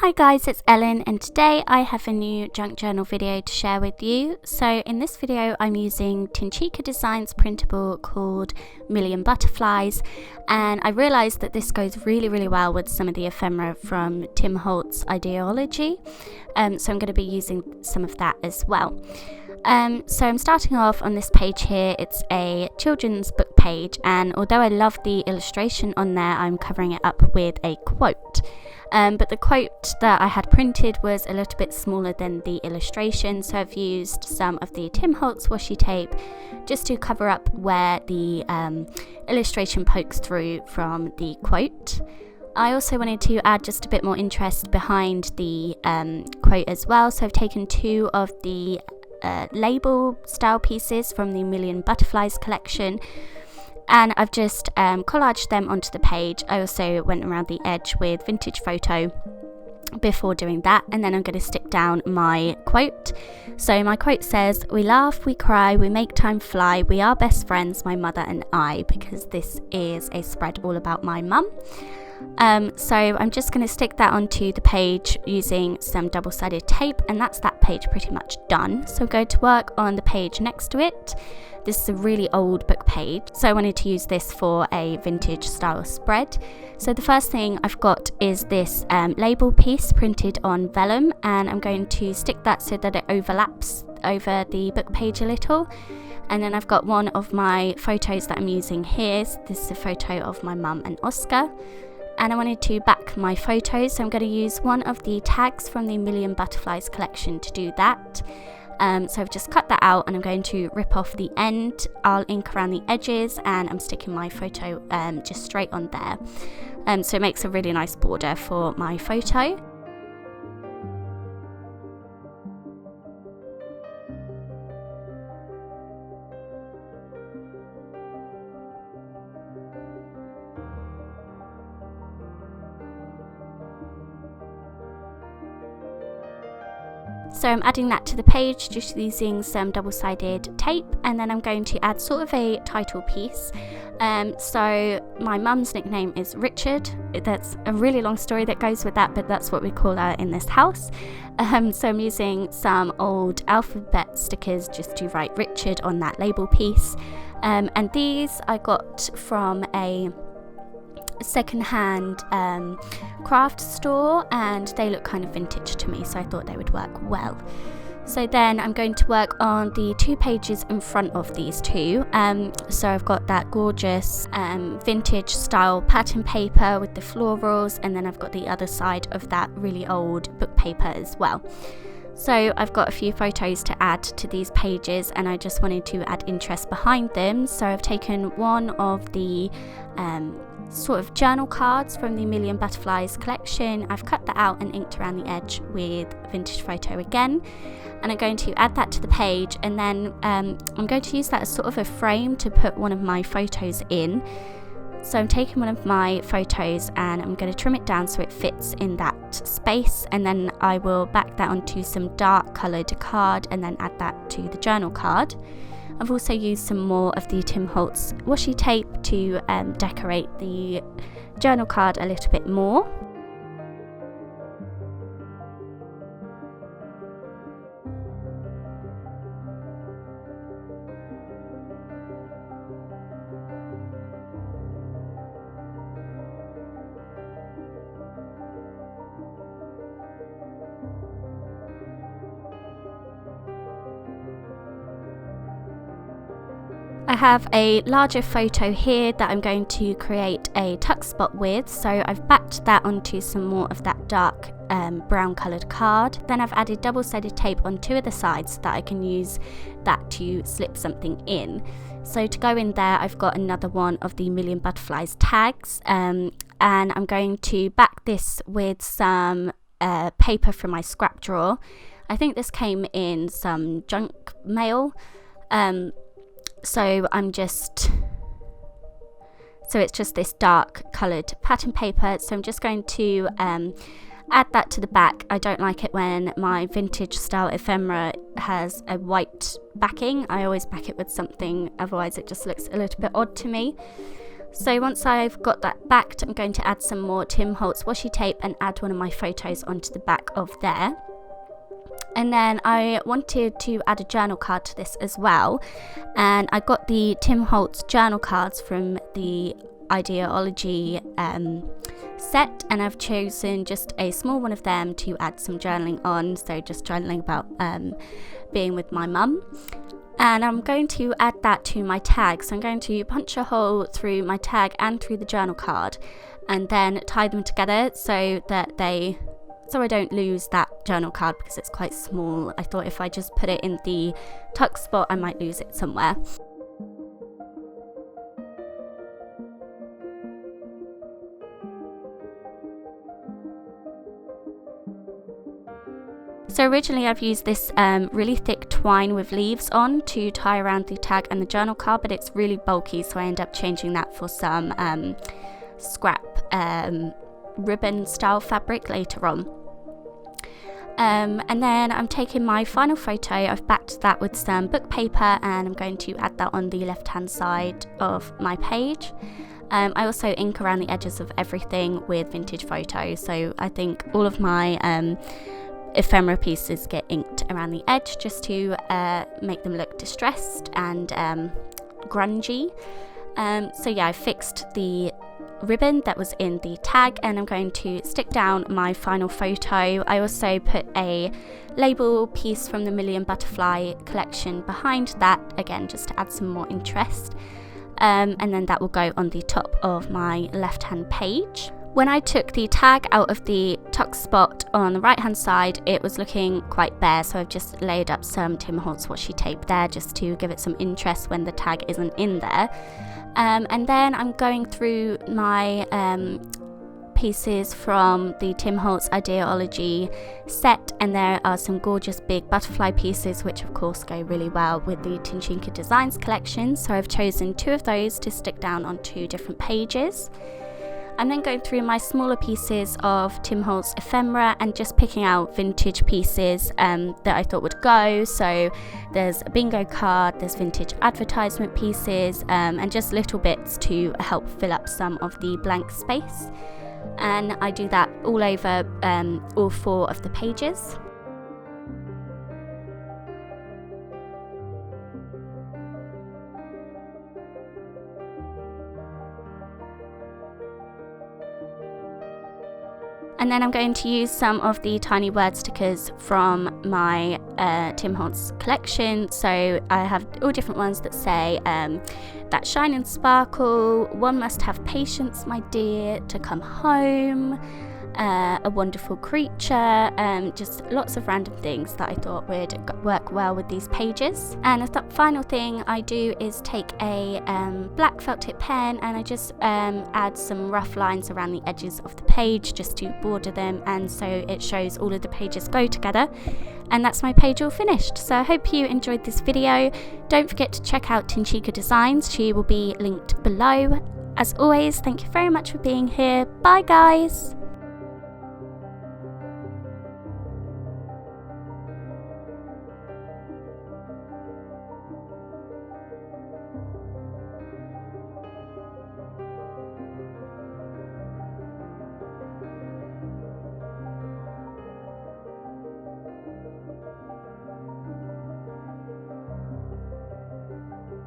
Hi guys, it's Ellen and today I have a new junk journal video to share with you. So in this video I'm using Tincika Designs printable called Million Butterflies, and I realised that this goes really well with some of the ephemera from Tim Holtz Ideology, so I'm going to be using some of that as well. So I'm starting off on this page here. It's a children's book page, and although I love the illustration on there, I'm covering it up with a quote. But the quote that I had printed was a little bit smaller than the illustration, so I've used some of the Tim Holtz washi tape just to cover up where the illustration pokes through from the quote. I also wanted to add just a bit more interest behind the quote as well, so I've taken two of the label style pieces from the Million Butterflies collection, and I've just collaged them onto the page. I also went around the edge with vintage photo before doing that, and then I'm going to stick down my quote. So my quote says, "We laugh, we cry, we make time fly, we are best friends, my mother and I," because this is a spread all about my mum. So I'm just going to stick that onto the page using some double-sided tape, and that's that page pretty much done. So go to work on the page next to it. This is a really old book page, so I wanted to use this for a vintage style spread. So the first thing I've got is this label piece printed on vellum, and I'm going to stick that so that it overlaps over the book page a little. And then I've got one of my photos that I'm using here. This is a photo of my mum and Oscar. And I wanted to back my photos, so I'm going to use one of the tags from the Million Butterflies collection to do that. So I've just cut that out, and I'm going to rip off the end. I'll ink around the edges, and I'm sticking my photo just straight on there. So it makes a really nice border for my photo. So I'm adding that to the page just using some double-sided tape, and then I'm going to add sort of a title piece. So my mum's nickname is Richard. That's a really long story that goes with that, but that's what we call her in this house. So I'm using some old alphabet stickers just to write Richard on that label piece. And these I got from a second-hand craft store, and they look kind of vintage to me, so I thought they would work well. So then I'm going to work on the two pages in front of these two. So I've got that gorgeous vintage style pattern paper with the florals, and then I've got the other side of that really old book paper as well. So I've got a few photos to add to these pages, and I just wanted to add interest behind them. So I've taken one of the sort of journal cards from the Million Butterflies collection. I've cut that out and inked around the edge with vintage photo again, and I'm going to add that to the page, and then I'm going to use that as sort of a frame to put one of my photos in. So I'm taking one of my photos and I'm going to trim it down so it fits in that space, and then I will back that onto some dark coloured card and then add that to the journal card. I've also used some more of the Tim Holtz washi tape to decorate the journal card a little bit more. I have a larger photo here that I'm going to create a tuck spot with, so I've backed that onto some more of that dark brown coloured card. Then I've added double-sided tape on two of the sides so that I can use that to slip something in. So to go in there, I've got another one of the Million Butterflies tags, and I'm going to back this with some paper from my scrap drawer. I think this came in some junk mail. So it's just this dark coloured pattern paper, so I'm just going to add that to the back. I don't like it when my vintage style ephemera has a white backing. I always back it with something, otherwise it just looks a little bit odd to me. So once I've got that backed, I'm going to add some more Tim Holtz washi tape and add one of my photos onto the back of there. And then I wanted to add a journal card to this as well, and I got the Tim Holtz journal cards from the Ideology set, and I've chosen just a small one of them to add some journaling on, so just journaling about being with my mum. And I'm going to add that to my tag, so I'm going to punch a hole through my tag and through the journal card, and then tie them together so I don't lose that journal card because it's quite small. I thought if I just put it in the tuck spot I might lose it somewhere. So originally I've used this really thick twine with leaves on to tie around the tag and the journal card, but it's really bulky, so I end up changing that for some scrap ribbon style fabric later on. And then I'm taking my final photo, I've backed that with some book paper, and I'm going to add that on the left hand side of my page. I also ink around the edges of everything with vintage photos, so I think all of my ephemera pieces get inked around the edge just to make them look distressed and grungy. So yeah, I fixed the ribbon that was in the tag, and I'm going to stick down my final photo. I also put a label piece from the Million Butterfly collection behind that, again just to add some more interest, and then that will go on the top of my left hand page. When I took the tag out of the tuck spot on the right hand side, it was looking quite bare, so I've just laid up some Tim Holtz washi tape there just to give it some interest when the tag isn't in there. And then I'm going through my pieces from the Tim Holtz Ideology set, and there are some gorgeous big butterfly pieces which of course go really well with the Tincika Designs collection, so I've chosen 2 of those to stick down on 2 different pages. I'm then going through my smaller pieces of Tim Holtz ephemera and just picking out vintage pieces that I thought would go. So there's a bingo card, there's vintage advertisement pieces, and just little bits to help fill up some of the blank space. And I do that all over all 4 of the pages. And then I'm going to use some of the tiny word stickers from my Tim Holtz collection. So I have all different ones that say that shine and sparkle, one must have patience, my dear, to come home, a wonderful creature, just lots of random things that I thought would work well with these pages. And the final thing I do is take a black felt tip pen, and I just add some rough lines around the edges of the page just to border them, and so it shows all of the pages go together. And that's my page all finished. So I hope you enjoyed this video. Don't forget to check out Tincika Designs, she will be linked below. As always, thank you very much for being here. Bye guys!